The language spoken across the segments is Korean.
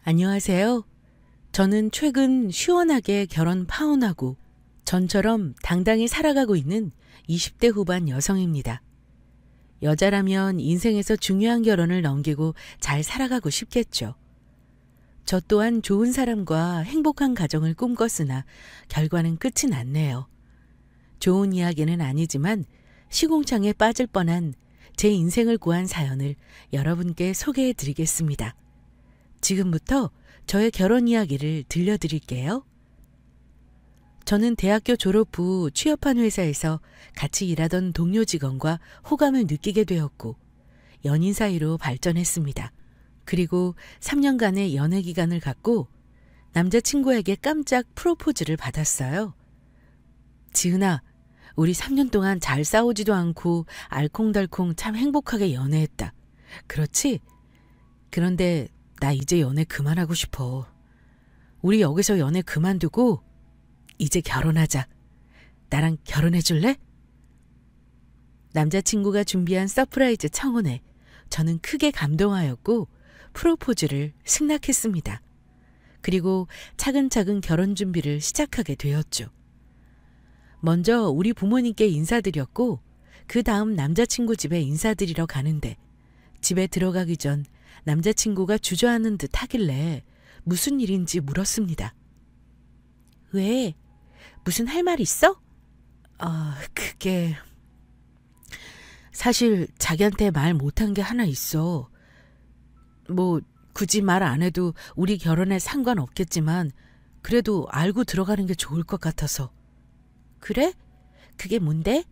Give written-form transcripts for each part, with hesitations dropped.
안녕하세요. 저는 최근 시원하게 결혼 파혼하고 전처럼 당당히 살아가고 있는 20대 후반 여성입니다. 여자라면 인생에서 중요한 결혼을 넘기고 잘 살아가고 싶겠죠. 저 또한 좋은 사람과 행복한 가정을 꿈꿨으나 결과는 끝이 났네요. 좋은 이야기는 아니지만 시궁창에 빠질 뻔한 제 인생을 구한 사연을 여러분께 소개해 드리겠습니다. 지금부터 저의 결혼 이야기를 들려드릴게요. 저는 대학교 졸업 후 취업한 회사에서 같이 일하던 동료 직원과 호감을 느끼게 되었고 연인 사이로 발전했습니다. 그리고 3년간의 연애 기간을 갖고 남자친구에게 깜짝 프로포즈를 받았어요. 지은아, 우리 3년 동안 잘 싸우지도 않고 알콩달콩 참 행복하게 연애했다. 그렇지? 그런데 나 이제 연애 그만하고 싶어. 우리 여기서 연애 그만두고 이제 결혼하자. 나랑 결혼해 줄래? 남자친구가 준비한 서프라이즈 청혼에 저는 크게 감동하였고 프로포즈를 승낙했습니다. 그리고 차근차근 결혼 준비를 시작하게 되었죠. 먼저 우리 부모님께 인사드렸고 그 다음 남자친구 집에 인사드리러 가는데 집에 들어가기 전 남자친구가 주저하는 듯 하길래 무슨 일인지 물었습니다. 왜? 무슨 할 말 있어? 그게... 사실 자기한테 말 못한 게 하나 있어. 뭐 굳이 말 안 해도 우리 결혼에 상관없겠지만 그래도 알고 들어가는 게 좋을 것 같아서. 그래? 그게 뭔데?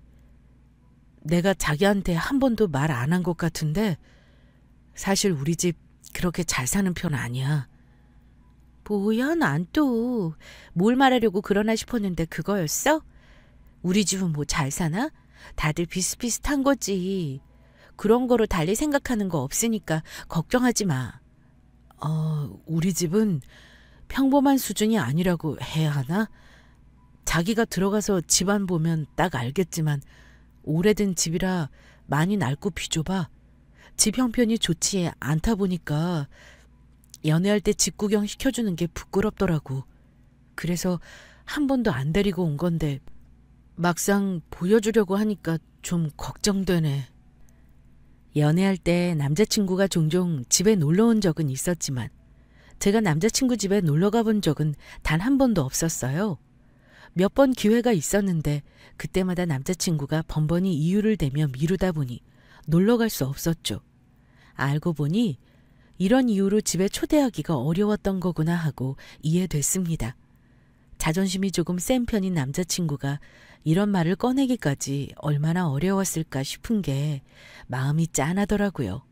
내가 자기한테 한 번도 말 안 한 것 같은데 사실 우리 집 그렇게 잘 사는 편 아니야. 뭐야, 난 또 뭘 말하려고 그러나 싶었는데 그거였어? 우리 집은 뭐 잘 사나? 다들 비슷비슷한 거지. 그런 거로 달리 생각하는 거 없으니까 걱정하지 마. 우리 집은 평범한 수준이 아니라고 해야 하나? 자기가 들어가서 집안 보면 딱 알겠지만 오래된 집이라 많이 낡고 비좁아. 집 형편이 좋지 않다 보니까 연애할 때 집 구경 시켜주는 게 부끄럽더라고. 그래서 한 번도 안 데리고 온 건데 막상 보여주려고 하니까 좀 걱정되네. 연애할 때 남자친구가 종종 집에 놀러 온 적은 있었지만 제가 남자친구 집에 놀러 가본 적은 단 한 번도 없었어요. 몇 번 기회가 있었는데 그때마다 남자친구가 번번이 이유를 대며 미루다 보니 놀러 갈 수 없었죠. 알고 보니 이런 이유로 집에 초대하기가 어려웠던 거구나 하고 이해됐습니다. 자존심이 조금 센 편인 남자친구가 이런 말을 꺼내기까지 얼마나 어려웠을까 싶은 게 마음이 짠하더라고요.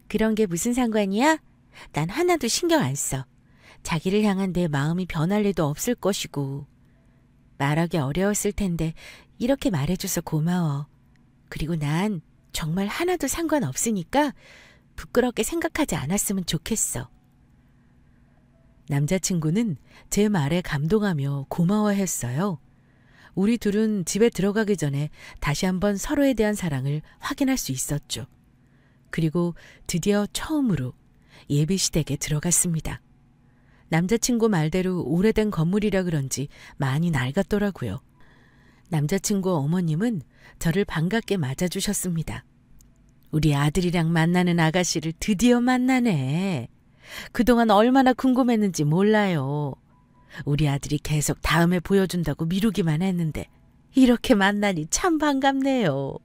그런 게 무슨 상관이야? 난 하나도 신경 안 써. 자기를 향한 내 마음이 변할 일도 없을 것이고. 말하기 어려웠을 텐데 이렇게 말해줘서 고마워. 그리고 난 정말 하나도 상관없으니까 부끄럽게 생각하지 않았으면 좋겠어. 남자친구는 제 말에 감동하며 고마워했어요. 우리 둘은 집에 들어가기 전에 다시 한번 서로에 대한 사랑을 확인할 수 있었죠. 그리고 드디어 처음으로 예비시댁에 들어갔습니다. 남자친구 말대로 오래된 건물이라 그런지 많이 낡았더라고요. 남자친구 어머님은 저를 반갑게 맞아주셨습니다. 우리 아들이랑 만나는 아가씨를 드디어 만나네. 그동안 얼마나 궁금했는지 몰라요. 우리 아들이 계속 다음에 보여준다고 미루기만 했는데 이렇게 만나니 참 반갑네요.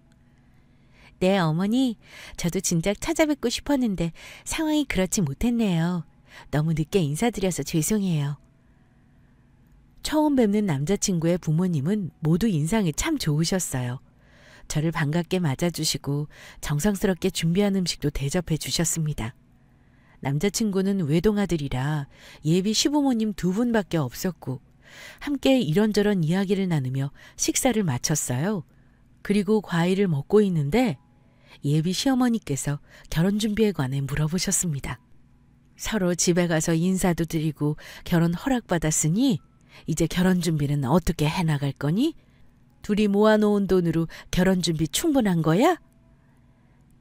네, 어머니. 저도 진작 찾아뵙고 싶었는데 상황이 그렇지 못했네요. 너무 늦게 인사드려서 죄송해요. 처음 뵙는 남자친구의 부모님은 모두 인상이 참 좋으셨어요. 저를 반갑게 맞아주시고 정성스럽게 준비한 음식도 대접해 주셨습니다. 남자친구는 외동아들이라 예비 시부모님 2분밖에 없었고 함께 이런저런 이야기를 나누며 식사를 마쳤어요. 그리고 과일을 먹고 있는데 예비 시어머니께서 결혼 준비에 관해 물어보셨습니다. 서로 집에 가서 인사도 드리고 결혼 허락받았으니 이제 결혼 준비는 어떻게 해나갈 거니? 둘이 모아놓은 돈으로 결혼 준비 충분한 거야?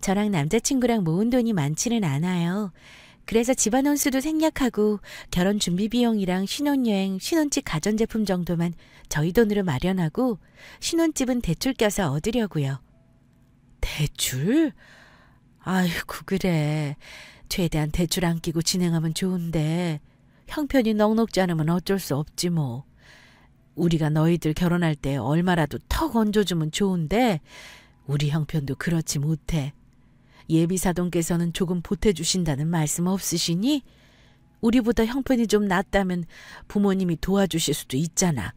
저랑 남자친구랑 모은 돈이 많지는 않아요. 그래서 집안 혼수도 생략하고 결혼 준비 비용이랑 신혼여행, 신혼집 가전제품 정도만 저희 돈으로 마련하고 신혼집은 대출 껴서 얻으려고요. 대출? 아이고 그래. 최대한 대출 안 끼고 진행하면 좋은데 형편이 넉넉지 않으면 어쩔 수 없지 뭐. 우리가 너희들 결혼할 때 얼마라도 턱 얹어주면 좋은데 우리 형편도 그렇지 못해. 예비사돈께서는 조금 보태주신다는 말씀 없으시니? 우리보다 형편이 좀 낫다면 부모님이 도와주실 수도 있잖아.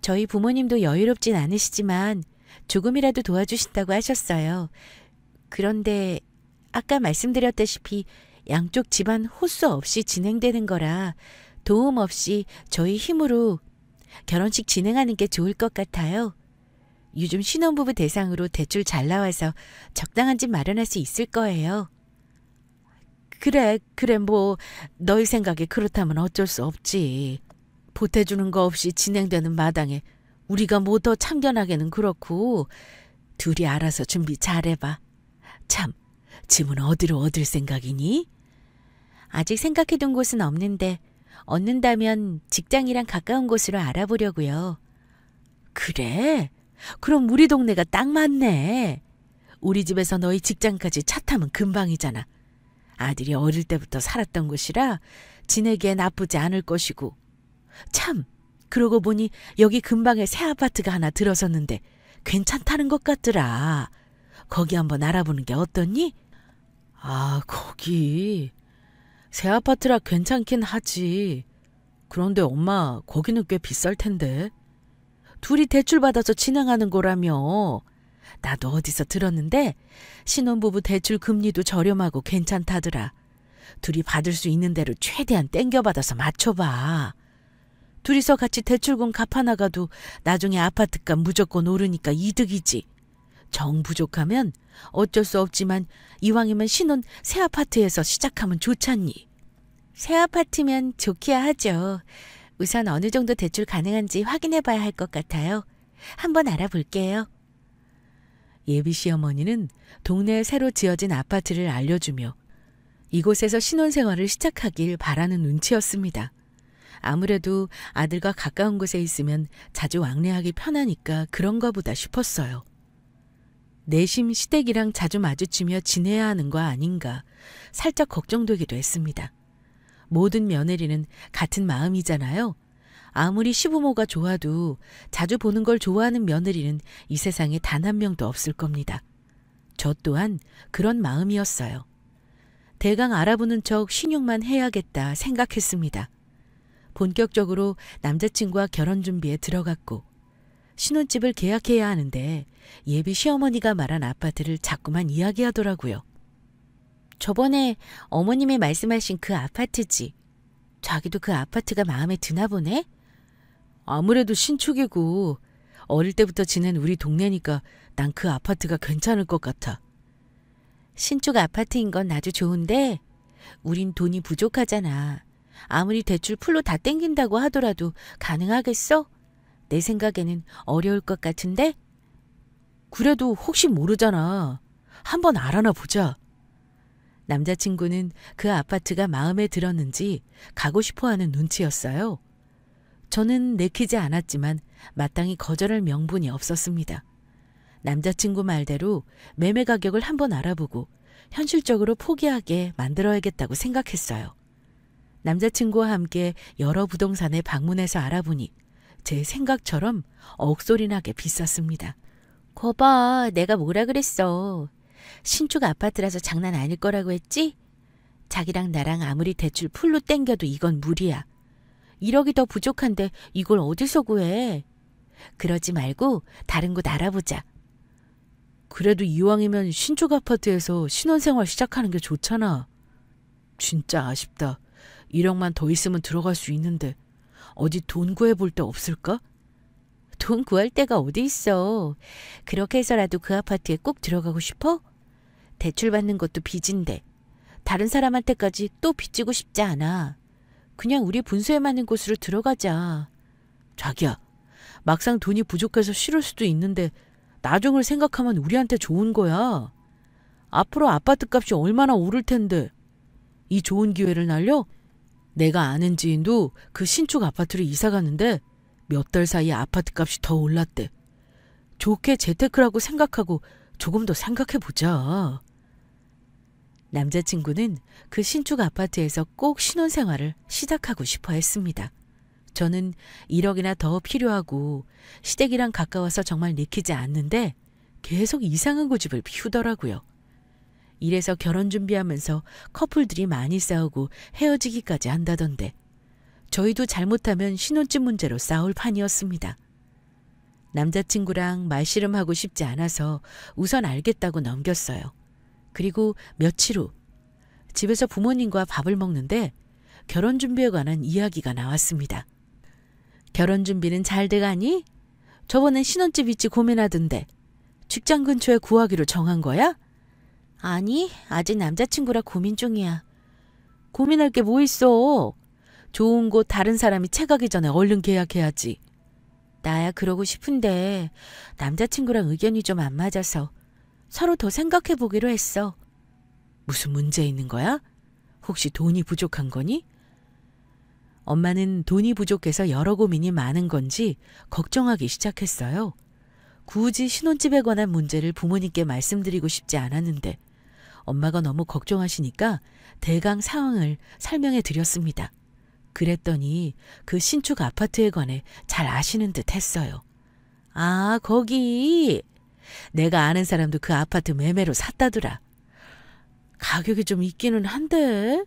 저희 부모님도 여유롭진 않으시지만 조금이라도 도와주신다고 하셨어요. 그런데 아까 말씀드렸다시피 양쪽 집안 호수 없이 진행되는 거라 도움 없이 저희 힘으로 결혼식 진행하는 게 좋을 것 같아요. 요즘 신혼부부 대상으로 대출 잘 나와서 적당한 집 마련할 수 있을 거예요. 그래 뭐 너희 생각이 그렇다면 어쩔 수 없지. 보태주는 거 없이 진행되는 마당에 우리가 뭐 더 참견하기는 그렇고 둘이 알아서 준비 잘해봐. 참, 집은 어디로 얻을 생각이니? 아직 생각해둔 곳은 없는데 얻는다면 직장이랑 가까운 곳으로 알아보려고요. 그래? 그럼 우리 동네가 딱 맞네. 우리 집에서 너희 직장까지 차 타면 금방이잖아. 아들이 어릴 때부터 살았던 곳이라 지내기에 나쁘지 않을 것이고. 참, 그러고 보니 여기 근방에 새 아파트가 하나 들어섰는데 괜찮다는 것 같더라. 거기 한번 알아보는 게 어떠니? 아, 거기. 새 아파트라 괜찮긴 하지. 그런데 엄마, 거기는 꽤 비쌀 텐데. 둘이 대출받아서 진행하는 거라며. 나도 어디서 들었는데 신혼부부 대출 금리도 저렴하고 괜찮다더라. 둘이 받을 수 있는 대로 최대한 땡겨받아서 맞춰봐. 둘이서 같이 대출금 갚아나가도 나중에 아파트값 무조건 오르니까 이득이지. 정 부족하면 어쩔 수 없지만 이왕이면 신혼 새 아파트에서 시작하면 좋잖니. 새 아파트면 좋기야 하죠. 우선 어느 정도 대출 가능한지 확인해 봐야 할 것 같아요. 한번 알아볼게요. 예비 시어머니는 동네에 새로 지어진 아파트를 알려주며 이곳에서 신혼생활을 시작하길 바라는 눈치였습니다. 아무래도 아들과 가까운 곳에 있으면 자주 왕래하기 편하니까 그런가 보다 싶었어요. 내심 시댁이랑 자주 마주치며 지내야 하는 거 아닌가 살짝 걱정되기도 했습니다. 모든 며느리는 같은 마음이잖아요. 아무리 시부모가 좋아도 자주 보는 걸 좋아하는 며느리는 이 세상에 단 한 명도 없을 겁니다. 저 또한 그런 마음이었어요. 대강 알아보는 척 신용만 해야겠다 생각했습니다. 본격적으로 남자친구와 결혼 준비에 들어갔고 신혼집을 계약해야 하는데 예비 시어머니가 말한 아파트를 자꾸만 이야기하더라고요. 저번에 어머님이 말씀하신 그 아파트지. 자기도 그 아파트가 마음에 드나 보네? 아무래도 신축이고 어릴 때부터 지낸 우리 동네니까 난 그 아파트가 괜찮을 것 같아. 신축 아파트인 건 아주 좋은데 우린 돈이 부족하잖아. 아무리 대출 풀로 다 땡긴다고 하더라도 가능하겠어? 내 생각에는 어려울 것 같은데? 그래도 혹시 모르잖아. 한번 알아나 보자. 남자친구는 그 아파트가 마음에 들었는지 가고 싶어하는 눈치였어요. 저는 내키지 않았지만 마땅히 거절할 명분이 없었습니다. 남자친구 말대로 매매 가격을 한번 알아보고 현실적으로 포기하게 만들어야겠다고 생각했어요. 남자친구와 함께 여러 부동산에 방문해서 알아보니 제 생각처럼 억소리나게 비쌌습니다. 거봐, 내가 뭐라 그랬어. 신축 아파트라서 장난 아닐 거라고 했지? 자기랑 나랑 아무리 대출 풀로 땡겨도 이건 무리야. 1억이 더 부족한데 이걸 어디서 구해? 그러지 말고 다른 곳 알아보자. 그래도 이왕이면 신축 아파트에서 신혼생활 시작하는 게 좋잖아. 진짜 아쉽다. 1억만 더 있으면 들어갈 수 있는데 어디 돈 구해볼 데 없을까? 돈 구할 데가 어디 있어. 그렇게 해서라도 그 아파트에 꼭 들어가고 싶어? 대출 받는 것도 빚인데 다른 사람한테까지 또 빚지고 싶지 않아. 그냥 우리 분수에 맞는 곳으로 들어가자. 자기야, 막상 돈이 부족해서 싫을 수도 있는데 나중을 생각하면 우리한테 좋은 거야. 앞으로 아파트 값이 얼마나 오를 텐데. 이 좋은 기회를 날려? 내가 아는 지인도 그 신축 아파트로 이사 갔는데 몇 달 사이에 아파트 값이 더 올랐대. 좋게 재테크라고 생각하고 조금 더 생각해보자. 남자친구는 그 신축 아파트에서 꼭 신혼생활을 시작하고 싶어 했습니다. 저는 1억이나 더 필요하고 시댁이랑 가까워서 정말 내키지 않는데 계속 이상한 고집을 피우더라고요. 이래서 결혼 준비하면서 커플들이 많이 싸우고 헤어지기까지 한다던데 저희도 잘못하면 신혼집 문제로 싸울 판이었습니다. 남자친구랑 말씨름하고 싶지 않아서 우선 알겠다고 넘겼어요. 그리고 며칠 후 집에서 부모님과 밥을 먹는데 결혼 준비에 관한 이야기가 나왔습니다. 결혼 준비는 잘 돼가니? 저번엔 신혼집 위치 고민하던데 직장 근처에 구하기로 정한 거야? 아니, 아직 남자친구라 고민 중이야. 고민할 게 뭐 있어? 좋은 곳 다른 사람이 채가기 전에 얼른 계약해야지. 나야 그러고 싶은데 남자친구랑 의견이 좀 안 맞아서 서로 더 생각해 보기로 했어. 무슨 문제 있는 거야? 혹시 돈이 부족한 거니? 엄마는 돈이 부족해서 여러 고민이 많은 건지 걱정하기 시작했어요. 굳이 신혼집에 관한 문제를 부모님께 말씀드리고 싶지 않았는데 엄마가 너무 걱정하시니까 대강 상황을 설명해 드렸습니다. 그랬더니 그 신축 아파트에 관해 잘 아시는 듯 했어요. 아, 거기. 내가 아는 사람도 그 아파트 매매로 샀다더라. 가격이 좀 있기는 한데.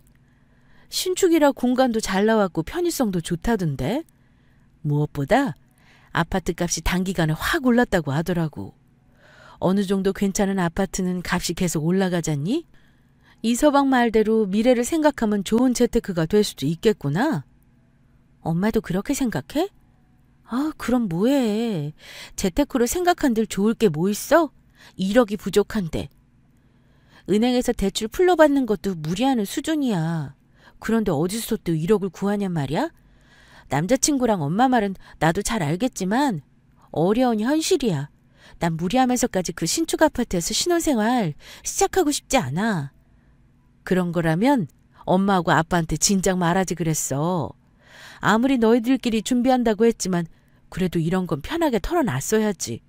신축이라 공간도 잘 나왔고 편의성도 좋다던데. 무엇보다 아파트 값이 단기간에 확 올랐다고 하더라고. 어느 정도 괜찮은 아파트는 값이 계속 올라가잖니? 이서방 말대로 미래를 생각하면 좋은 재테크가 될 수도 있겠구나. 엄마도 그렇게 생각해? 아, 그럼 뭐해. 재테크로 생각한들 좋을 게 뭐 있어? 1억이 부족한데. 은행에서 대출 풀러받는 것도 무리하는 수준이야. 그런데 어디서 또 1억을 구하냔 말이야? 남자친구랑 엄마 말은 나도 잘 알겠지만 어려운 현실이야. 난 무리하면서까지 그 신축 아파트에서 신혼생활 시작하고 싶지 않아. 그런 거라면 엄마하고 아빠한테 진작 말하지 그랬어. 아무리 너희들끼리 준비한다고 했지만 그래도 이런 건 편하게 털어놨어야지.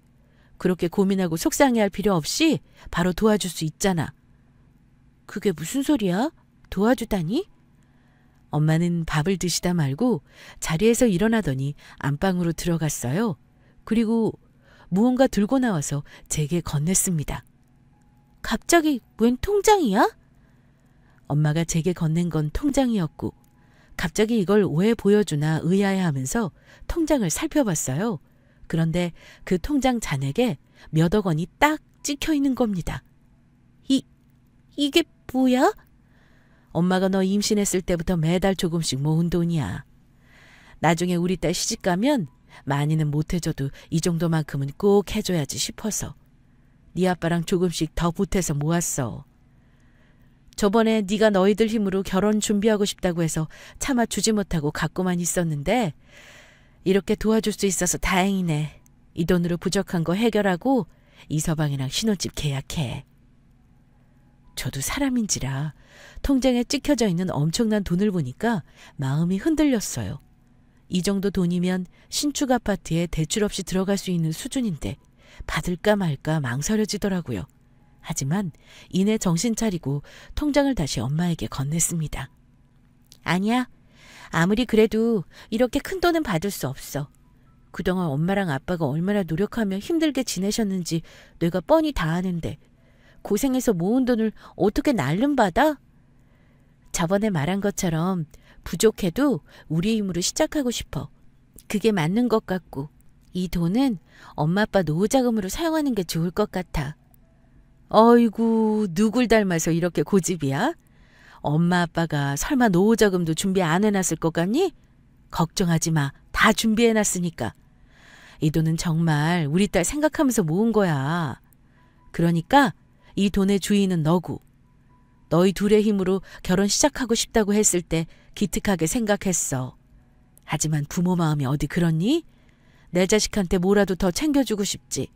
그렇게 고민하고 속상해할 필요 없이 바로 도와줄 수 있잖아. 그게 무슨 소리야? 도와주다니? 엄마는 밥을 드시다 말고 자리에서 일어나더니 안방으로 들어갔어요. 그리고 무언가 들고 나와서 제게 건넸습니다. 갑자기 웬 통장이야? 엄마가 제게 건넨 건 통장이었고 갑자기 이걸 왜 보여주나 의아해하면서 통장을 살펴봤어요. 그런데 그 통장 잔액에 몇억 원이 딱 찍혀 있는 겁니다. 이게 뭐야? 엄마가 너 임신했을 때부터 매달 조금씩 모은 돈이야. 나중에 우리 딸 시집 가면 많이는 못 해줘도 이 정도만큼은 꼭 해줘야지 싶어서 네 아빠랑 조금씩 더 보태서 모았어. 저번에 네가 너희들 힘으로 결혼 준비하고 싶다고 해서 차마 주지 못하고 갖고만 있었는데 이렇게 도와줄 수 있어서 다행이네. 이 돈으로 부족한 거 해결하고 이서방이랑 신혼집 계약해. 저도 사람인지라 통장에 찍혀져 있는 엄청난 돈을 보니까 마음이 흔들렸어요. 이 정도 돈이면 신축 아파트에 대출 없이 들어갈 수 있는 수준인데 받을까 말까 망설여지더라고요. 하지만 이내 정신 차리고 통장을 다시 엄마에게 건넸습니다. 아니야. 아무리 그래도 이렇게 큰 돈은 받을 수 없어. 그동안 엄마랑 아빠가 얼마나 노력하며 힘들게 지내셨는지 내가 뻔히 다 아는데 고생해서 모은 돈을 어떻게 날름받아? 저번에 말한 것처럼 부족해도 우리 힘으로 시작하고 싶어. 그게 맞는 것 같고 이 돈은 엄마 아빠 노후자금으로 사용하는 게 좋을 것 같아. 어이구, 누굴 닮아서 이렇게 고집이야? 엄마 아빠가 설마 노후자금도 준비 안 해놨을 것 같니? 걱정하지 마. 다 준비해놨으니까. 이 돈은 정말 우리 딸 생각하면서 모은 거야. 그러니까 이 돈의 주인은 너고. 너희 둘의 힘으로 결혼 시작하고 싶다고 했을 때 기특하게 생각했어. 하지만 부모 마음이 어디 그렇니? 내 자식한테 뭐라도 더 챙겨주고 싶지.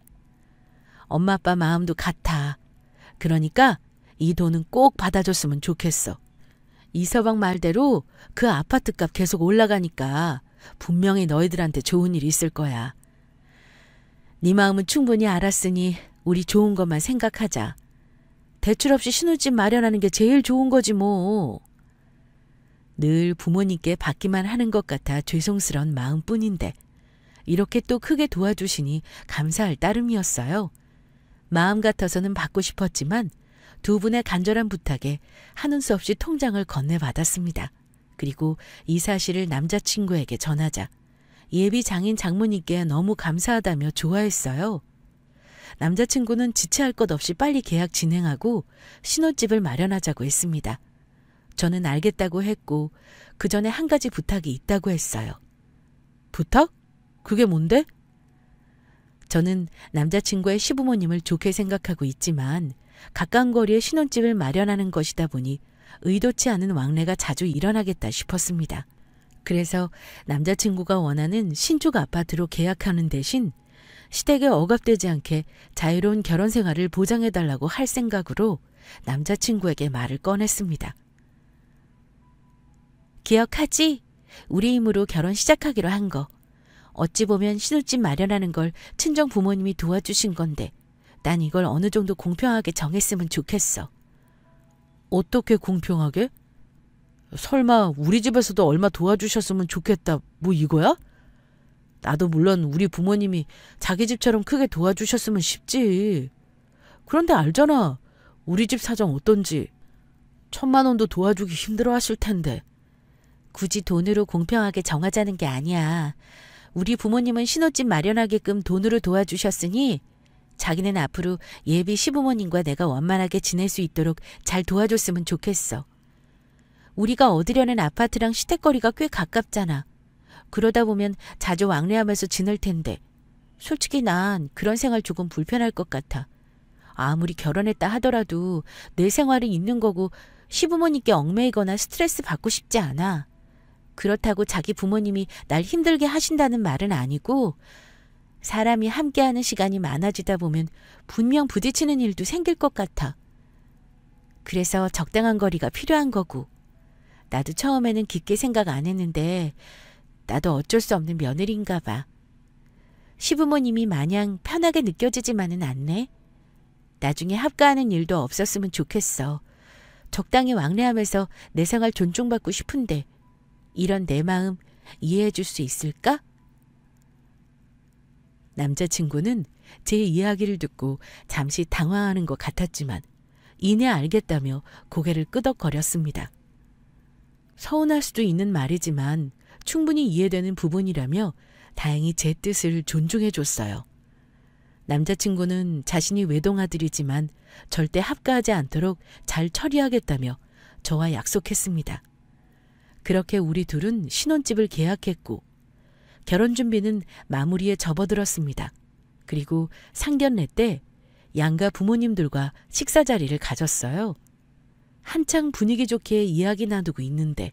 엄마 아빠 마음도 같아. 그러니까 이 돈은 꼭 받아줬으면 좋겠어. 이서방 말대로 그 아파트값 계속 올라가니까 분명히 너희들한테 좋은 일 있을 거야. 네 마음은 충분히 알았으니 우리 좋은 것만 생각하자. 대출 없이 신혼집 마련하는 게 제일 좋은 거지 뭐. 늘 부모님께 받기만 하는 것 같아 죄송스런 마음뿐인데 이렇게 또 크게 도와주시니 감사할 따름이었어요. 마음 같아서는 받고 싶었지만 두 분의 간절한 부탁에 하는 수 없이 통장을 건네받았습니다. 그리고 이 사실을 남자친구에게 전하자 예비 장인 장모님께 너무 감사하다며 좋아했어요. 남자친구는 지체할 것 없이 빨리 계약 진행하고 신혼집을 마련하자고 했습니다. 저는 알겠다고 했고 그 전에 한 가지 부탁이 있다고 했어요. 부탁? 그게 뭔데? 저는 남자친구의 시부모님을 좋게 생각하고 있지만 가까운 거리에 신혼집을 마련하는 것이다 보니 의도치 않은 왕래가 자주 일어나겠다 싶었습니다. 그래서 남자친구가 원하는 신축 아파트로 계약하는 대신 시댁에 억압되지 않게 자유로운 결혼 생활을 보장해달라고 할 생각으로 남자친구에게 말을 꺼냈습니다. 기억하지? 우리 힘으로 결혼 시작하기로 한 거. 어찌 보면 신혼집 마련하는 걸 친정 부모님이 도와주신 건데 난 이걸 어느 정도 공평하게 정했으면 좋겠어. 어떻게 공평하게? 설마 우리 집에서도 얼마 도와주셨으면 좋겠다 뭐 이거야? 나도 물론 우리 부모님이 자기 집처럼 크게 도와주셨으면 싶지. 그런데 알잖아. 우리 집 사정 어떤지. 1,000만 원도 도와주기 힘들어 하실 텐데. 굳이 돈으로 공평하게 정하자는 게 아니야. 우리 부모님은 신혼집 마련하게끔 돈으로 도와주셨으니 자기는 앞으로 예비 시부모님과 내가 원만하게 지낼 수 있도록 잘 도와줬으면 좋겠어. 우리가 얻으려는 아파트랑 시댁거리가 꽤 가깝잖아. 그러다 보면 자주 왕래하면서 지낼 텐데 솔직히 난 그런 생활 조금 불편할 것 같아. 아무리 결혼했다 하더라도 내 생활은 있는 거고 시부모님께 얽매이거나 스트레스 받고 싶지 않아. 그렇다고 자기 부모님이 날 힘들게 하신다는 말은 아니고 사람이 함께하는 시간이 많아지다 보면 분명 부딪히는 일도 생길 것 같아. 그래서 적당한 거리가 필요한 거고. 나도 처음에는 깊게 생각 안 했는데 나도 어쩔 수 없는 며느리인가 봐. 시부모님이 마냥 편하게 느껴지지만은 않네. 나중에 합가하는 일도 없었으면 좋겠어. 적당히 왕래하면서 내 생활 존중받고 싶은데 이런 내 마음 이해해 줄 수 있을까? 남자친구는 제 이야기를 듣고 잠시 당황하는 것 같았지만 이내 알겠다며 고개를 끄덕거렸습니다. 서운할 수도 있는 말이지만 충분히 이해되는 부분이라며 다행히 제 뜻을 존중해 줬어요. 남자친구는 자신이 외동아들이지만 절대 합가하지 않도록 잘 처리하겠다며 저와 약속했습니다. 그렇게 우리 둘은 신혼집을 계약했고 결혼 준비는 마무리에 접어들었습니다. 그리고 상견례 때 양가 부모님들과 식사 자리를 가졌어요. 한창 분위기 좋게 이야기 나누고 있는데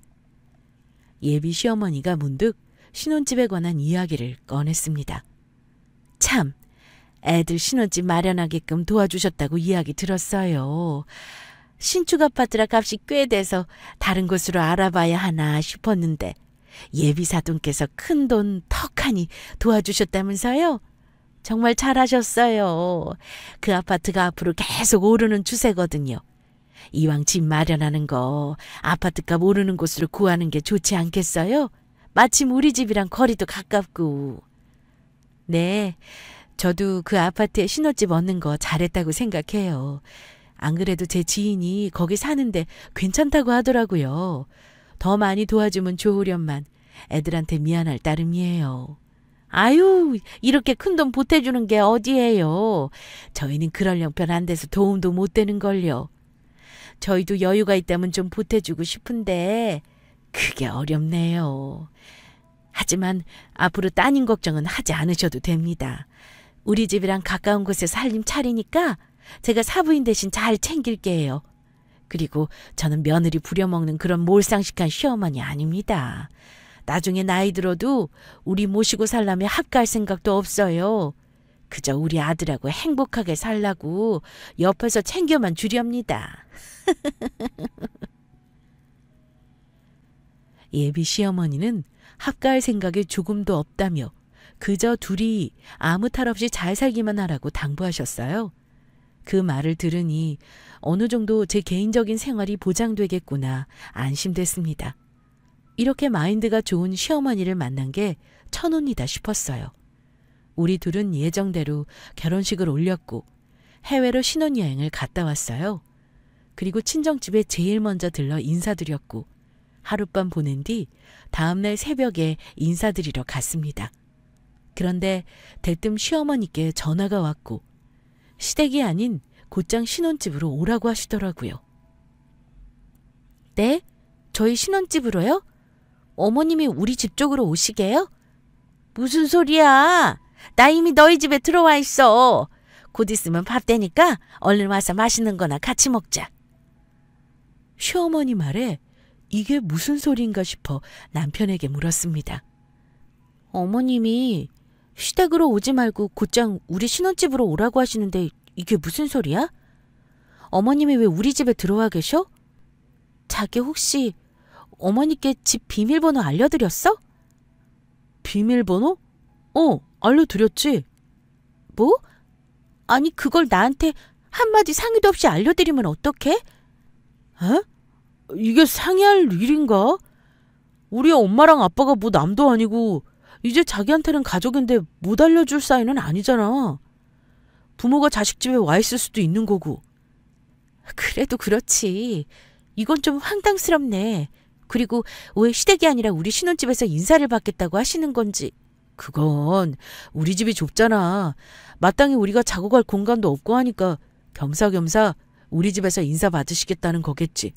예비 시어머니가 문득 신혼집에 관한 이야기를 꺼냈습니다. 참, 애들 신혼집 마련하게끔 도와주셨다고 이야기 들었어요. 신축 아파트라 값이 꽤 돼서 다른 곳으로 알아봐야 하나 싶었는데 예비사돈께서 큰돈 턱하니 도와주셨다면서요? 정말 잘하셨어요. 그 아파트가 앞으로 계속 오르는 추세거든요. 이왕 집 마련하는 거 아파트값 오르는 곳으로 구하는 게 좋지 않겠어요? 마침 우리 집이랑 거리도 가깝고. 네, 저도 그 아파트에 신혼집 얻는 거 잘했다고 생각해요. 안 그래도 제 지인이 거기 사는데 괜찮다고 하더라고요. 더 많이 도와주면 좋으련만 애들한테 미안할 따름이에요. 아유, 이렇게 큰돈 보태주는 게 어디예요. 저희는 그럴 형편 안 돼서 도움도 못 되는걸요. 저희도 여유가 있다면 좀 보태주고 싶은데 그게 어렵네요. 하지만 앞으로 따님 걱정은 하지 않으셔도 됩니다. 우리 집이랑 가까운 곳에 살림 차리니까 제가 사부인 대신 잘 챙길게요. 그리고 저는 며느리 부려먹는 그런 몰상식한 시어머니 아닙니다. 나중에 나이 들어도 우리 모시고 살라며 합가할 생각도 없어요. 그저 우리 아들하고 행복하게 살라고 옆에서 챙겨만 주렵니다. 예비 시어머니는 합가할 생각이 조금도 없다며 그저 둘이 아무 탈 없이 잘 살기만 하라고 당부하셨어요. 그 말을 들으니 어느 정도 제 개인적인 생활이 보장되겠구나 안심됐습니다. 이렇게 마인드가 좋은 시어머니를 만난 게 천운이다 싶었어요. 우리 둘은 예정대로 결혼식을 올렸고 해외로 신혼여행을 갔다 왔어요. 그리고 친정집에 제일 먼저 들러 인사드렸고 하룻밤 보낸 뒤 다음날 새벽에 인사드리러 갔습니다. 그런데 대뜸 시어머니께 전화가 왔고 시댁이 아닌 곧장 신혼집으로 오라고 하시더라고요. 네? 저희 신혼집으로요? 어머님이 우리 집 쪽으로 오시게요? 무슨 소리야? 나 이미 너희 집에 들어와 있어. 곧 있으면 밥 되니까 얼른 와서 맛있는 거나 같이 먹자. 시어머니 말에 이게 무슨 소리인가 싶어 남편에게 물었습니다. 어머님이 시댁으로 오지 말고 곧장 우리 신혼집으로 오라고 하시는데 이게 무슨 소리야? 어머님이 왜 우리 집에 들어와 계셔? 자기 혹시 어머니께 집 비밀번호 알려드렸어? 비밀번호? 알려드렸지. 뭐? 아니 그걸 나한테 한마디 상의도 없이 알려드리면 어떡해? 이게 상의할 일인가? 우리 엄마랑 아빠가 뭐 남도 아니고 이제 자기한테는 가족인데 못 알려줄 사이는 아니잖아. 부모가 자식 집에 와 있을 수도 있는 거고. 그래도 그렇지. 이건 좀 황당스럽네. 그리고 왜 시댁이 아니라 우리 신혼집에서 인사를 받겠다고 하시는 건지. 그건 우리 집이 좁잖아. 마땅히 우리가 자고 갈 공간도 없고 하니까 겸사겸사 우리 집에서 인사 받으시겠다는 거겠지.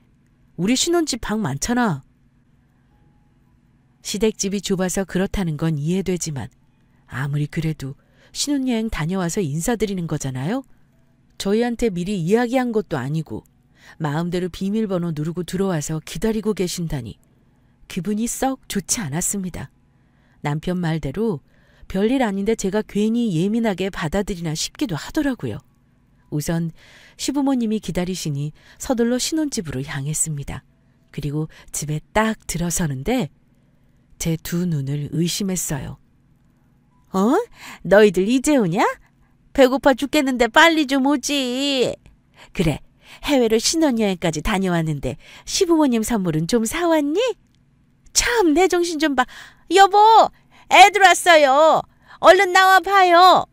우리 신혼집 방 많잖아. 시댁집이 좁아서 그렇다는 건 이해되지만 아무리 그래도 신혼여행 다녀와서 인사드리는 거잖아요. 저희한테 미리 이야기한 것도 아니고 마음대로 비밀번호 누르고 들어와서 기다리고 계신다니 기분이 썩 좋지 않았습니다. 남편 말대로 별일 아닌데 제가 괜히 예민하게 받아들이나 싶기도 하더라고요. 우선 시부모님이 기다리시니 서둘러 신혼집으로 향했습니다. 그리고 집에 딱 들어서는데 제 두 눈을 의심했어요. 너희들 이제 오냐? 배고파 죽겠는데 빨리 좀 오지. 그래, 해외로 신혼여행까지 다녀왔는데 시부모님 선물은 좀 사왔니? 참, 내 정신 좀 봐. 여보, 애들 왔어요. 얼른 나와 봐요.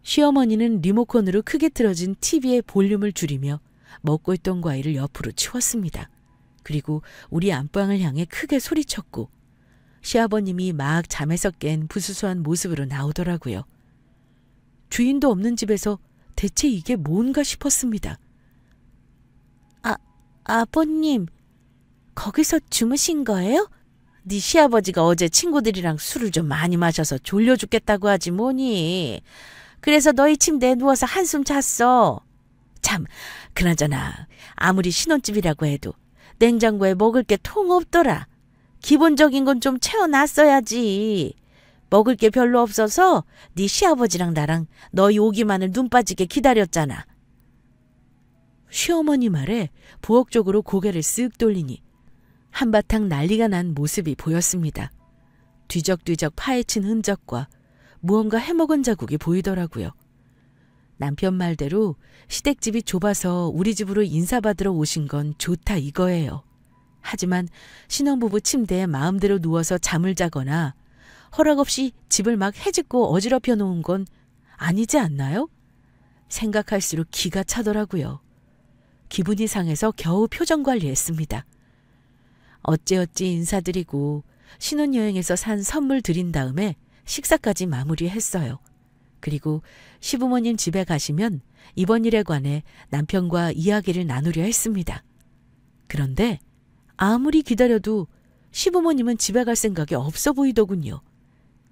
시어머니는 리모컨으로 크게 틀어진 TV의 볼륨을 줄이며 먹고 있던 과일을 옆으로 치웠습니다. 그리고 우리 안방을 향해 크게 소리쳤고 시아버님이 막 잠에서 깬 부수수한 모습으로 나오더라고요. 주인도 없는 집에서 대체 이게 뭔가 싶었습니다. 아버님, 거기서 주무신 거예요? 네 시아버지가 어제 친구들이랑 술을 좀 많이 마셔서 졸려 죽겠다고 하지 뭐니. 그래서 너희 침대에 누워서 한숨 잤어. 참, 그나저나 아무리 신혼집이라고 해도 냉장고에 먹을 게 통 없더라. 기본적인 건 좀 채워놨어야지. 먹을 게 별로 없어서 네 시아버지랑 나랑 너희 오기만을 눈 빠지게 기다렸잖아. 시어머니 말에 부엌쪽으로 고개를 쓱 돌리니 한바탕 난리가 난 모습이 보였습니다. 뒤적뒤적 파헤친 흔적과 무언가 해먹은 자국이 보이더라고요. 남편 말대로 시댁집이 좁아서 우리 집으로 인사받으러 오신 건 좋다 이거예요. 하지만 신혼부부 침대에 마음대로 누워서 잠을 자거나 허락 없이 집을 막 헤집고 어지럽혀 놓은 건 아니지 않나요? 생각할수록 기가 차더라고요. 기분이 상해서 겨우 표정 관리했습니다. 어찌어찌 인사드리고 신혼여행에서 산 선물 드린 다음에 식사까지 마무리했어요. 그리고 시부모님 집에 가시면 이번 일에 관해 남편과 이야기를 나누려 했습니다. 그런데 아무리 기다려도 시부모님은 집에 갈 생각이 없어 보이더군요.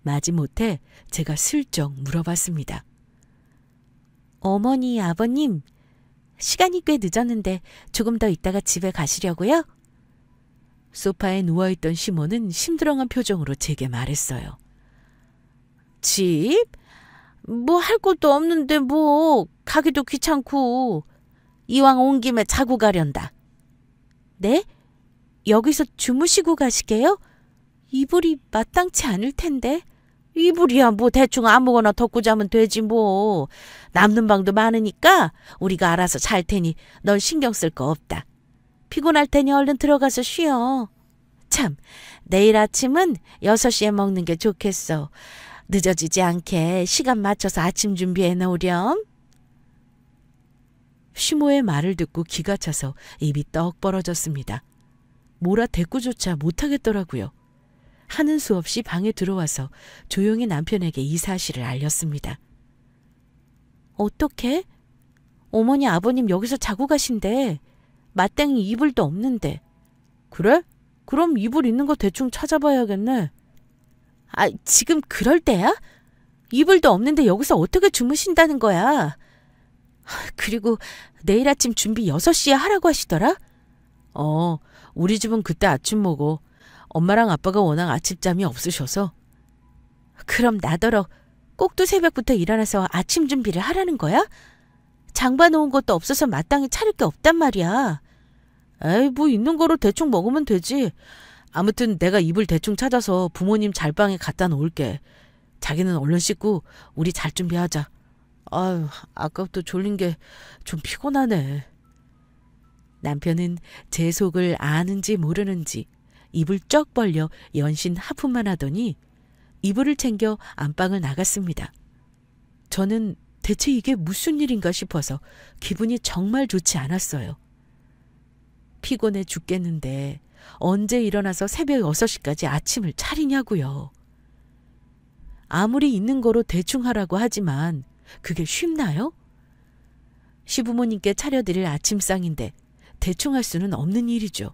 마지못해 제가 슬쩍 물어봤습니다. 어머니, 아버님, 시간이 꽤 늦었는데 조금 더 있다가 집에 가시려고요? 소파에 누워있던 시모는 심드렁한 표정으로 제게 말했어요. 집? 뭐 할 것도 없는데 뭐 가기도 귀찮고 이왕 온 김에 자고 가련다. 네? 여기서 주무시고 가시게요? 이불이 마땅치 않을 텐데. 이불이야 뭐 대충 아무거나 덮고 자면 되지 뭐. 남는 방도 많으니까 우리가 알아서 잘 테니 넌 신경 쓸 거 없다. 피곤할 테니 얼른 들어가서 쉬어. 참, 내일 아침은 6시에 먹는 게 좋겠어. 늦어지지 않게 시간 맞춰서 아침 준비해 놓으렴. 시모의 말을 듣고 기가 차서 입이 떡 벌어졌습니다. 뭐라 대꾸조차 못하겠더라고요. 하는 수 없이 방에 들어와서 조용히 남편에게 이 사실을 알렸습니다. 어떡해? 어머니 아버님 여기서 자고 가신대. 마땅히 이불도 없는데. 그래? 그럼 이불 있는 거 대충 찾아봐야겠네. 아, 지금 그럴 때야? 이불도 없는데 여기서 어떻게 주무신다는 거야? 그리고 내일 아침 준비 6시에 하라고 하시더라? 우리 집은 그때 아침 먹어. 엄마랑 아빠가 워낙 아침잠이 없으셔서. 그럼 나더러 꼭두 새벽부터 일어나서 아침 준비를 하라는 거야? 장 봐놓은 것도 없어서 마땅히 차릴 게 없단 말이야. 에이, 뭐 있는 거로 대충 먹으면 되지. 아무튼 내가 이불 대충 찾아서 부모님 잘방에 갖다 놓을게. 자기는 얼른 씻고 우리 잘 준비하자. 아유, 아까부터 졸린 게 좀 피곤하네. 남편은 제 속을 아는지 모르는지 입을 쩍 벌려 연신 하품만 하더니 이불을 챙겨 안방을 나갔습니다. 저는 대체 이게 무슨 일인가 싶어서 기분이 정말 좋지 않았어요. 피곤해 죽겠는데 언제 일어나서 새벽 6시까지 아침을 차리냐고요. 아무리 있는 거로 대충 하라고 하지만 그게 쉽나요? 시부모님께 차려드릴 아침상인데 대충 할 수는 없는 일이죠.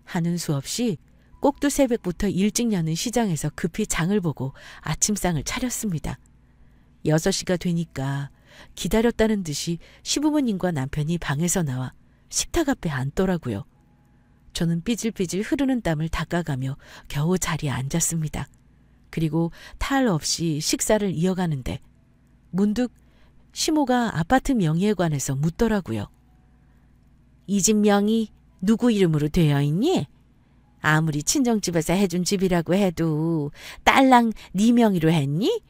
하는 수 없이 꼭두 새벽부터 일찍 여는 시장에서 급히 장을 보고 아침상을 차렸습니다. 6시가 되니까 기다렸다는 듯이 시부모님과 남편이 방에서 나와 식탁 앞에 앉더라고요. 저는 삐질삐질 흐르는 땀을 닦아가며 겨우 자리에 앉았습니다. 그리고 탈 없이 식사를 이어가는데 문득 시모가 아파트 명의에 관해서 묻더라고요. 이 집 명의 누구 이름으로 되어 있니? 아무리 친정집에서 해준 집이라고 해도 딸랑 네 명의로 했니?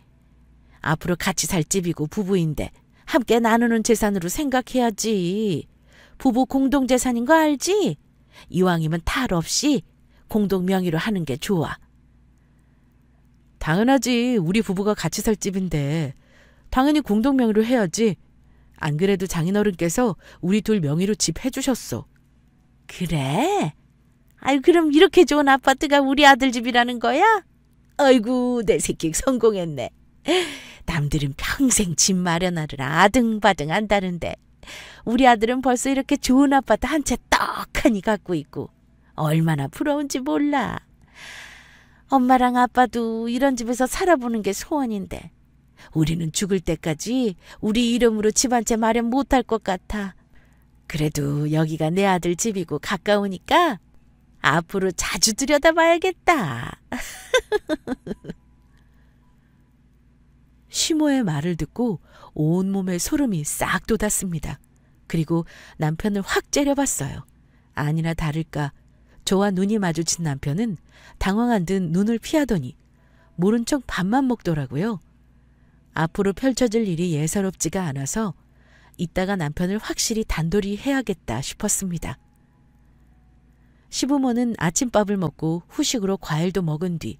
앞으로 같이 살 집이고 부부인데 함께 나누는 재산으로 생각해야지. 부부 공동재산인 거 알지? 이왕이면 탈 없이 공동 명의로 하는 게 좋아. 당연하지. 우리 부부가 같이 살 집인데 당연히 공동 명의로 해야지. 안 그래도 장인어른께서 우리 둘 명의로 집 해주셨어. 그래? 아유, 그럼 이렇게 좋은 아파트가 우리 아들 집이라는 거야? 아이고, 내 새끼 성공했네. 남들은 평생 집 마련하느라 아등바등 한다는데 우리 아들은 벌써 이렇게 좋은 아파트 한 채 떡하니 갖고 있고 얼마나 부러운지 몰라. 엄마랑 아빠도 이런 집에서 살아보는 게 소원인데 우리는 죽을 때까지 우리 이름으로 집 한 채 마련 못할 것 같아. 그래도 여기가 내 아들 집이고 가까우니까 앞으로 자주 들여다봐야겠다. 시모의 말을 듣고 온몸에 소름이 싹 돋았습니다. 그리고 남편을 확 째려봤어요. 아니나 다를까 저와 눈이 마주친 남편은 당황한 듯 눈을 피하더니 모른 척 밥만 먹더라고요. 앞으로 펼쳐질 일이 예사롭지가 않아서 이따가 남편을 확실히 단돌이 해야겠다 싶었습니다. 시부모는 아침밥을 먹고 후식으로 과일도 먹은 뒤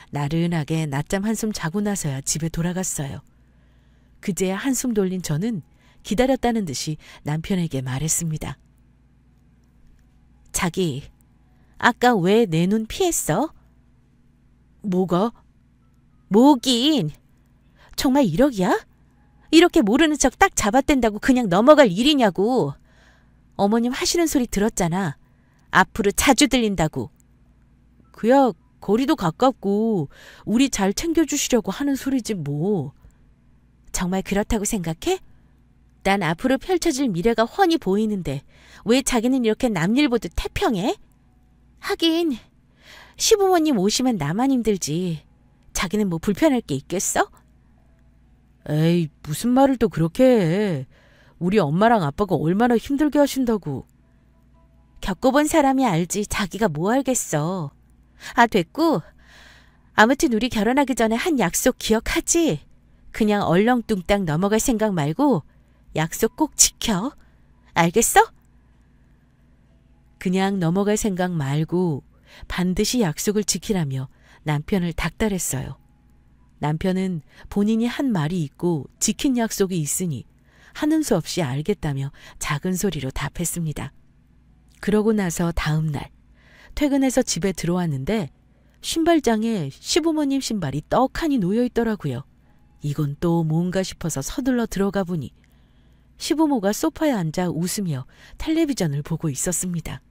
나른하게 낮잠 한숨 자고 나서야 집에 돌아갔어요. 그제야 한숨 돌린 저는 기다렸다는 듯이 남편에게 말했습니다. 자기, 아까 왜 내 눈 피했어? 뭐가? 뭐긴. 정말 1억이야? 이렇게 모르는 척 딱 잡아댄다고 그냥 넘어갈 일이냐고. 어머님 하시는 소리 들었잖아. 앞으로 자주 들린다고. 그야 거리도 가깝고 우리 잘 챙겨주시려고 하는 소리지 뭐. 정말 그렇다고 생각해? 난 앞으로 펼쳐질 미래가 훤히 보이는데 왜 자기는 이렇게 남일 보듯 태평해? 하긴 시부모님 오시면 나만 힘들지. 자기는 뭐 불편할 게 있겠어? 에이, 무슨 말을 또 그렇게 해. 우리 엄마랑 아빠가 얼마나 힘들게 하신다고. 겪어본 사람이 알지 자기가 뭐 알겠어. 아, 됐고. 아무튼 우리 결혼하기 전에 한 약속 기억하지? 그냥 얼렁뚱땅 넘어갈 생각 말고 약속 꼭 지켜. 알겠어? 그냥 넘어갈 생각 말고 반드시 약속을 지키라며 남편을 닥달했어요. 남편은 본인이 한 말이 있고 지킨 약속이 있으니 하는 수 없이 알겠다며 작은 소리로 답했습니다. 그러고 나서 다음 날 퇴근해서 집에 들어왔는데 신발장에 시부모님 신발이 떡하니 놓여 있더라고요. 이건 또 뭔가 싶어서 서둘러 들어가 보니 시부모가 소파에 앉아 웃으며 텔레비전을 보고 있었습니다.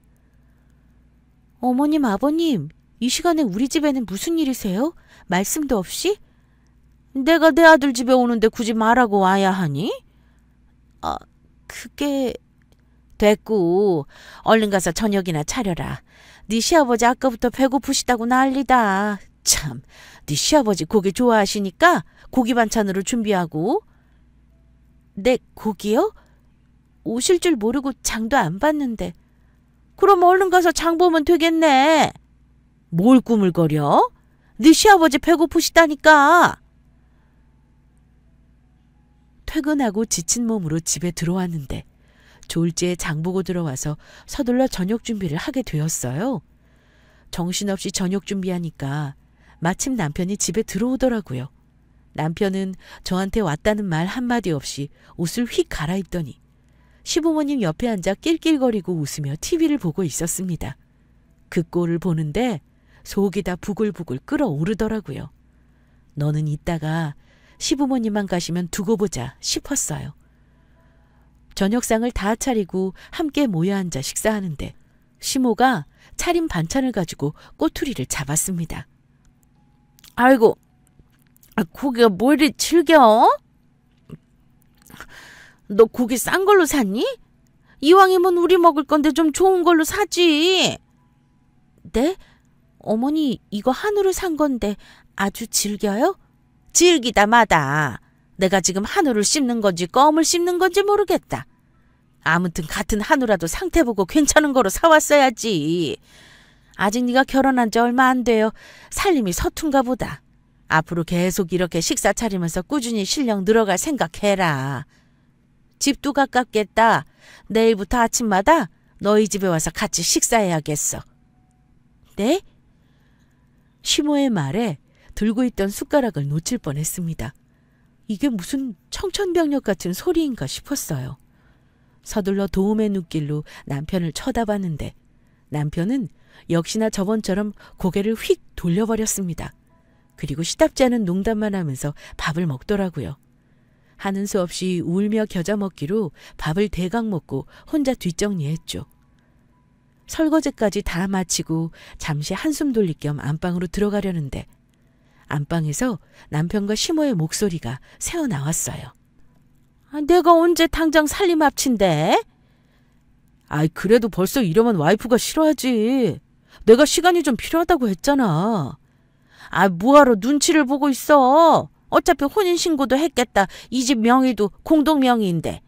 어머님, 아버님, 이 시간에 우리 집에는 무슨 일이세요? 말씀도 없이? 내가 내 아들 집에 오는데 굳이 말하고 와야 하니? 그게... 됐고 얼른 가서 저녁이나 차려라. 네 시아버지 아까부터 배고프시다고 난리다. 참, 네 시아버지 고기 좋아하시니까 고기 반찬으로 준비하고. 네, 고기요? 오실 줄 모르고 장도 안 봤는데. 그럼 얼른 가서 장 보면 되겠네. 뭘 꾸물거려? 네 시아버지 배고프시다니까. 퇴근하고 지친 몸으로 집에 들어왔는데 졸지에 장 보고 들어와서 서둘러 저녁 준비를 하게 되었어요. 정신없이 저녁 준비하니까 마침 남편이 집에 들어오더라고요. 남편은 저한테 왔다는 말 한마디 없이 옷을 휙 갈아입더니 시부모님 옆에 앉아 낄낄거리고 웃으며 TV를 보고 있었습니다. 그 꼴을 보는데 속이 다 부글부글 끓어오르더라고요. 너는 이따가 시부모님만 가시면 두고 보자 싶었어요. 저녁상을 다 차리고 함께 모여 앉아 식사하는데 시모가 차린 반찬을 가지고 꼬투리를 잡았습니다. 아이고, 고기가 뭐 이리 질겨? 너 고기 싼 걸로 샀니? 이왕이면 우리 먹을 건데 좀 좋은 걸로 사지. 네? 어머니, 이거 한우를 산 건데 아주 질겨요? 질기다 마다. 내가 지금 한우를 씹는 건지 껌을 씹는 건지 모르겠다. 아무튼 같은 한우라도 상태 보고 괜찮은 거로 사왔어야지. 아직 네가 결혼한 지 얼마 안 돼요. 살림이 서툰가 보다. 앞으로 계속 이렇게 식사 차리면서 꾸준히 실력 늘어갈 생각해라. 집도 가깝겠다. 내일부터 아침마다 너희 집에 와서 같이 식사해야겠어. 네? 시모의 말에 들고 있던 숟가락을 놓칠 뻔했습니다. 이게 무슨 청천벽력 같은 소리인가 싶었어요. 서둘러 도움의 눈길로 남편을 쳐다봤는데 남편은 역시나 저번처럼 고개를 휙 돌려버렸습니다. 그리고 시답지 않은 농담만 하면서 밥을 먹더라고요. 하는 수 없이 울며 겨자 먹기로 밥을 대강 먹고 혼자 뒷정리했죠. 설거지까지 다 마치고 잠시 한숨 돌릴 겸 안방으로 들어가려는데 안방에서 남편과 시모의 목소리가 새어나왔어요. 내가 언제 당장 살림 합친데? 아이, 그래도 벌써 이러면 와이프가 싫어하지. 내가 시간이 좀 필요하다고 했잖아. 뭐하러 눈치를 보고 있어. 어차피 혼인신고도 했겠다. 이 집 명의도 공동명의인데.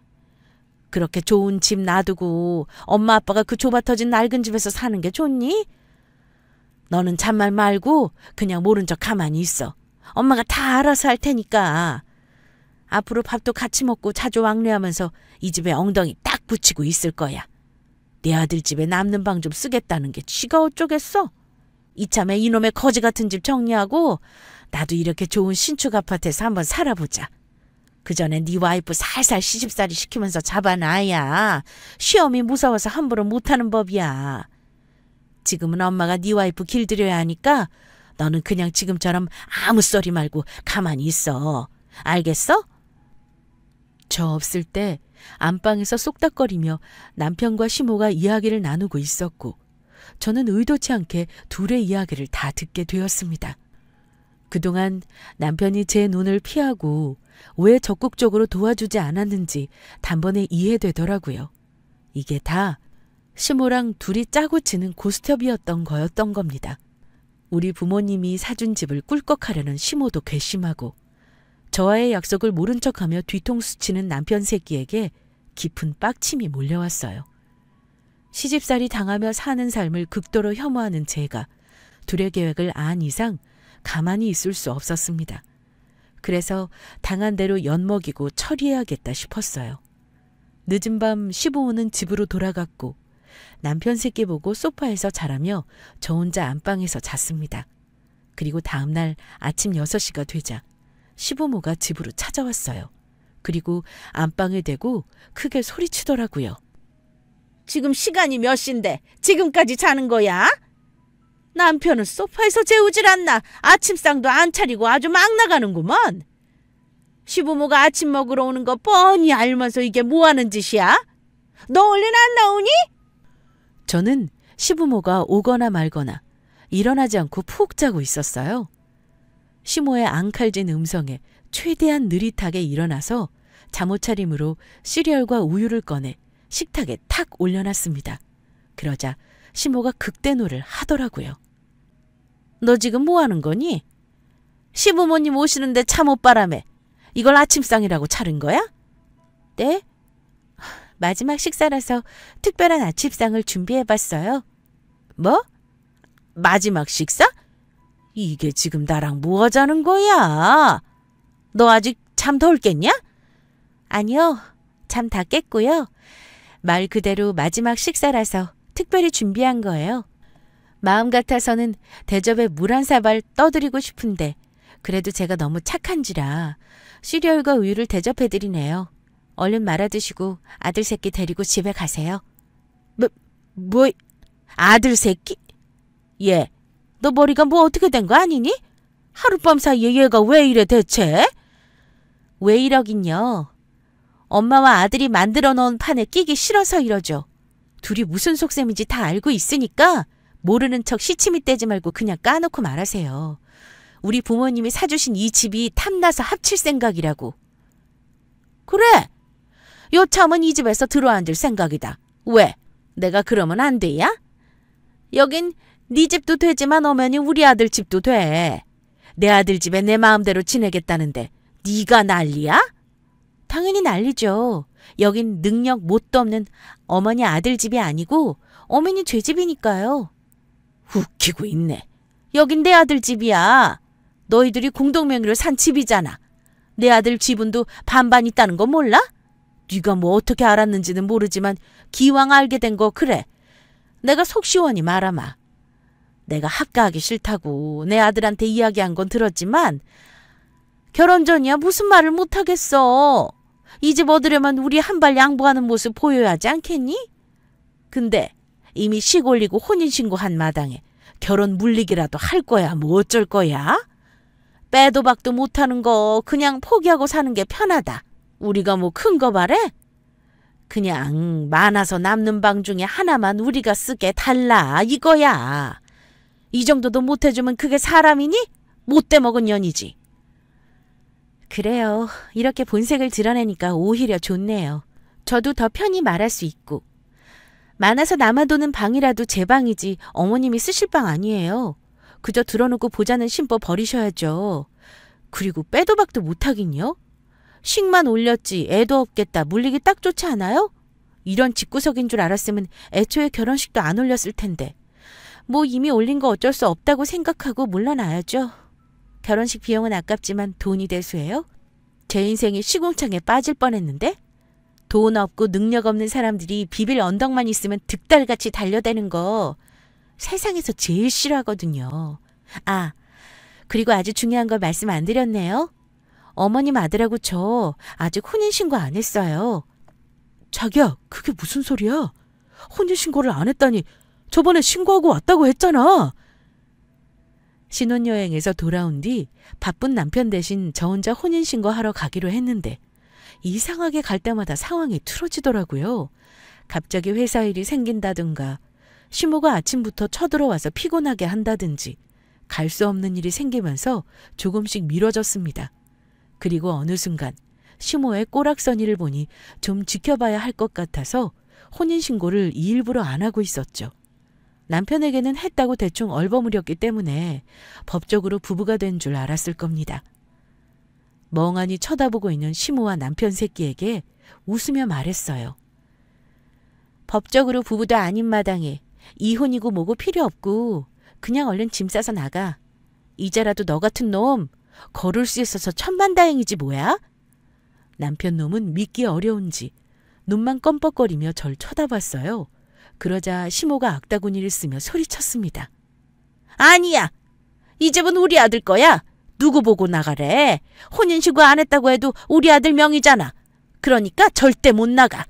그렇게 좋은 집 놔두고 엄마 아빠가 그 좁아터진 낡은 집에서 사는 게 좋니? 너는 잔말 말고 그냥 모른 척 가만히 있어. 엄마가 다 알아서 할 테니까. 앞으로 밥도 같이 먹고 자주 왕래하면서 이 집에 엉덩이 딱 붙이고 있을 거야. 네 아들 집에 남는 방 좀 쓰겠다는 게 쥐가 어쩌겠어? 이참에 이놈의 거지 같은 집 정리하고 나도 이렇게 좋은 신축 아파트에서 한번 살아보자. 그 전에 네 와이프 살살 시집살이 시키면서 잡아놔야 시험이 무서워서 함부로 못하는 법이야. 지금은 엄마가 네 와이프 길들여야 하니까 너는 그냥 지금처럼 아무 소리 말고 가만히 있어. 알겠어? 저 없을 때 안방에서 쏙닥거리며 남편과 시모가 이야기를 나누고 있었고 저는 의도치 않게 둘의 이야기를 다 듣게 되었습니다. 그동안 남편이 제 눈을 피하고 왜 적극적으로 도와주지 않았는지 단번에 이해되더라고요. 이게 다 시모랑 둘이 짜고 치는 고스톱이었던 거였던 겁니다. 우리 부모님이 사준 집을 꿀꺽하려는 시모도 괘씸하고 저와의 약속을 모른 척하며 뒤통수 치는 남편 새끼에게 깊은 빡침이 몰려왔어요. 시집살이 당하며 사는 삶을 극도로 혐오하는 제가 둘의 계획을 안 이상 가만히 있을 수 없었습니다. 그래서 당한 대로 엿먹이고 처리해야겠다 싶었어요. 늦은 밤 시부모는 집으로 돌아갔고 남편 새끼 보고 소파에서 자라며 저 혼자 안방에서 잤습니다. 그리고 다음날 아침 6시가 되자 시부모가 집으로 찾아왔어요. 그리고 안방에 대고 크게 소리치더라고요. 지금 시간이 몇 시인데 지금까지 자는 거야? 남편은 소파에서 재우질 않나 아침상도 안 차리고 아주 막 나가는구먼. 시부모가 아침 먹으러 오는 거 뻔히 알면서 이게 뭐하는 짓이야? 너 얼른 안 나오니? 저는 시부모가 오거나 말거나 일어나지 않고 푹 자고 있었어요. 시모의 앙칼진 음성에 최대한 느릿하게 일어나서 잠옷차림으로 시리얼과 우유를 꺼내 식탁에 탁 올려놨습니다. 그러자 시모가 극대노를 하더라고요. 너 지금 뭐 하는 거니? 시부모님 오시는데 잠옷바람에 이걸 아침상이라고 차린 거야? 네? 마지막 식사라서 특별한 아침상을 준비해봤어요. 뭐? 마지막 식사? 이게 지금 나랑 뭐 하자는 거야? 너 아직 잠 덜 깼냐? 아니요. 잠 다 깼고요. 말 그대로 마지막 식사라서 특별히 준비한 거예요. 마음 같아서는 대접에 물 한 사발 떠드리고 싶은데 그래도 제가 너무 착한지라 시리얼과 우유를 대접해드리네요. 얼른 말아드시고 아들 새끼 데리고 집에 가세요. 뭐 아들 새끼? 얘, 너 머리가 뭐 어떻게 된 거 아니니? 하룻밤 사이에 얘가 왜 이래 대체? 왜 이러긴요. 엄마와 아들이 만들어 놓은 판에 끼기 싫어서 이러죠. 둘이 무슨 속셈인지 다 알고 있으니까 모르는 척 시치미 떼지 말고 그냥 까놓고 말하세요. 우리 부모님이 사주신 이 집이 탐나서 합칠 생각이라고. 그래. 요참은 이 집에서 들어앉을 생각이다. 왜? 내가 그러면 안 돼야? 여긴 네 집도 되지만 엄연히 우리 아들 집도 돼. 내 아들 집에 내 마음대로 지내겠다는데 네가 난리야? 당연히 난리죠. 여긴 능력 뭣도 없는 어머니 아들 집이 아니고 어머니 죄집이니까요. 웃기고 있네. 여긴 내 아들 집이야. 너희들이 공동명의로 산 집이잖아. 내 아들 지분도 반반 있다는 거 몰라? 네가 뭐 어떻게 알았는지는 모르지만 기왕 알게 된 거 그래. 내가 속 시원히 말하마. 내가 합가하기 싫다고 내 아들한테 이야기한 건 들었지만 결혼 전이야 무슨 말을 못하겠어. 이 집 얻으려면 우리 한 발 양보하는 모습 보여야 하지 않겠니? 근데 이미 식 올리고 혼인신고한 마당에 결혼 물리기라도 할 거야 뭐 어쩔 거야? 빼도 박도 못하는 거 그냥 포기하고 사는 게 편하다. 우리가 뭐 큰 거 바래? 그냥 많아서 남는 방 중에 하나만 우리가 쓰게 달라 이거야. 이 정도도 못해주면 그게 사람이니? 못돼 먹은 년이지. 그래요. 이렇게 본색을 드러내니까 오히려 좋네요. 저도 더 편히 말할 수 있고. 많아서 남아도는 방이라도 제 방이지 어머님이 쓰실 방 아니에요. 그저 들어놓고 보자는 심보 버리셔야죠. 그리고 빼도 박도 못하긴요. 식만 올렸지 애도 없겠다 물리기 딱 좋지 않아요? 이런 집구석인 줄 알았으면 애초에 결혼식도 안 올렸을 텐데. 뭐 이미 올린 거 어쩔 수 없다고 생각하고 물러나야죠. 결혼식 비용은 아깝지만 돈이 대수예요? 제 인생이 시궁창에 빠질 뻔했는데? 돈 없고 능력 없는 사람들이 비빌 언덕만 있으면 득달같이 달려대는 거 세상에서 제일 싫어하거든요. 아, 그리고 아주 중요한 걸 말씀 안 드렸네요. 어머님 아들하고 저 아직 혼인신고 안 했어요. 자기야, 그게 무슨 소리야? 혼인신고를 안 했다니 저번에 신고하고 왔다고 했잖아. 신혼여행에서 돌아온 뒤 바쁜 남편 대신 저 혼자 혼인신고하러 가기로 했는데 이상하게 갈 때마다 상황이 틀어지더라고요. 갑자기 회사 일이 생긴다든가 시모가 아침부터 쳐들어와서 피곤하게 한다든지 갈 수 없는 일이 생기면서 조금씩 미뤄졌습니다. 그리고 어느 순간 시모의 꼬락서니를 보니 좀 지켜봐야 할 것 같아서 혼인신고를 일부러 안 하고 있었죠. 남편에게는 했다고 대충 얼버무렸기 때문에 법적으로 부부가 된 줄 알았을 겁니다. 멍하니 쳐다보고 있는 시모와 남편 새끼에게 웃으며 말했어요. 법적으로 부부도 아닌 마당에 이혼이고 뭐고 필요 없고 그냥 얼른 짐 싸서 나가. 이제라도 너 같은 놈 걸을 수 있어서 천만다행이지 뭐야? 남편 놈은 믿기 어려운지 눈만 껌뻑거리며 절 쳐다봤어요. 그러자 시모가 악다구니를 쓰며 소리쳤습니다. 아니야. 이 집은 우리 아들 거야. 누구 보고 나가래. 혼인신고 안 했다고 해도 우리 아들 명의잖아. 그러니까 절대 못 나가.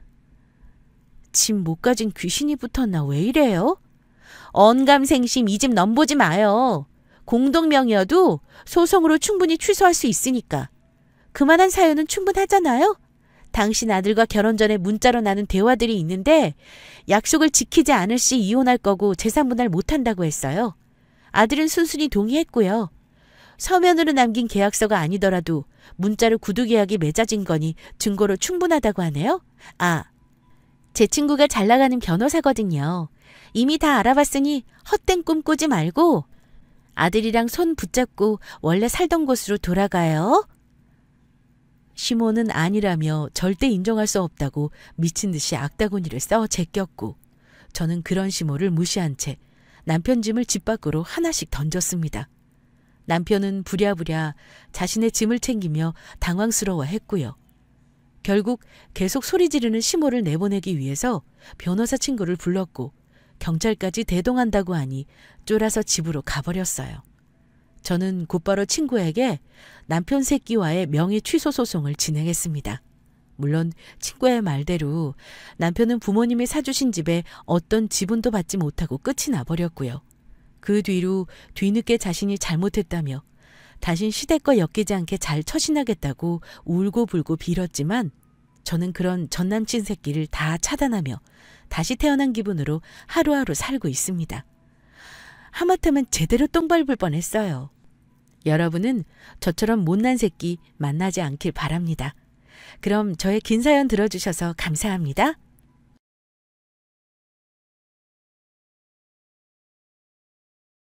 집 못 가진 귀신이 붙었나 왜 이래요? 언감생심 이 집 넘보지 마요. 공동명의여도 소송으로 충분히 취소할 수 있으니까. 그만한 사유는 충분하잖아요. 당신 아들과 결혼 전에 문자로 나눈 대화들이 있는데 약속을 지키지 않을 시 이혼할 거고 재산분할 못한다고 했어요. 아들은 순순히 동의했고요. 서면으로 남긴 계약서가 아니더라도 문자로 구두계약이 맺어진 거니 증거로 충분하다고 하네요. 아, 제 친구가 잘 나가는 변호사거든요. 이미 다 알아봤으니 헛된 꿈 꾸지 말고 아들이랑 손 붙잡고 원래 살던 곳으로 돌아가요. 시모는 아니라며 절대 인정할 수 없다고 미친 듯이 악다구니를 써 제꼈고 저는 그런 시모를 무시한 채 남편 짐을 집 밖으로 하나씩 던졌습니다. 남편은 부랴부랴 자신의 짐을 챙기며 당황스러워했고요. 결국 계속 소리 지르는 시모를 내보내기 위해서 변호사 친구를 불렀고 경찰까지 대동한다고 하니 쫄아서 집으로 가버렸어요. 저는 곧바로 친구에게 남편 새끼와의 명의 취소 소송을 진행했습니다. 물론 친구의 말대로 남편은 부모님이 사주신 집에 어떤 지분도 받지 못하고 끝이 나버렸고요. 그 뒤로 뒤늦게 자신이 잘못했다며 다신 시댁과 엮이지 않게 잘 처신하겠다고 울고불고 빌었지만 저는 그런 전남친 새끼를 다 차단하며 다시 태어난 기분으로 하루하루 살고 있습니다. 하마터면 제대로 똥 밟을 뻔했어요. 여러분은 저처럼 못난 새끼 만나지 않길 바랍니다. 그럼 저의 긴 사연 들어주셔서 감사합니다.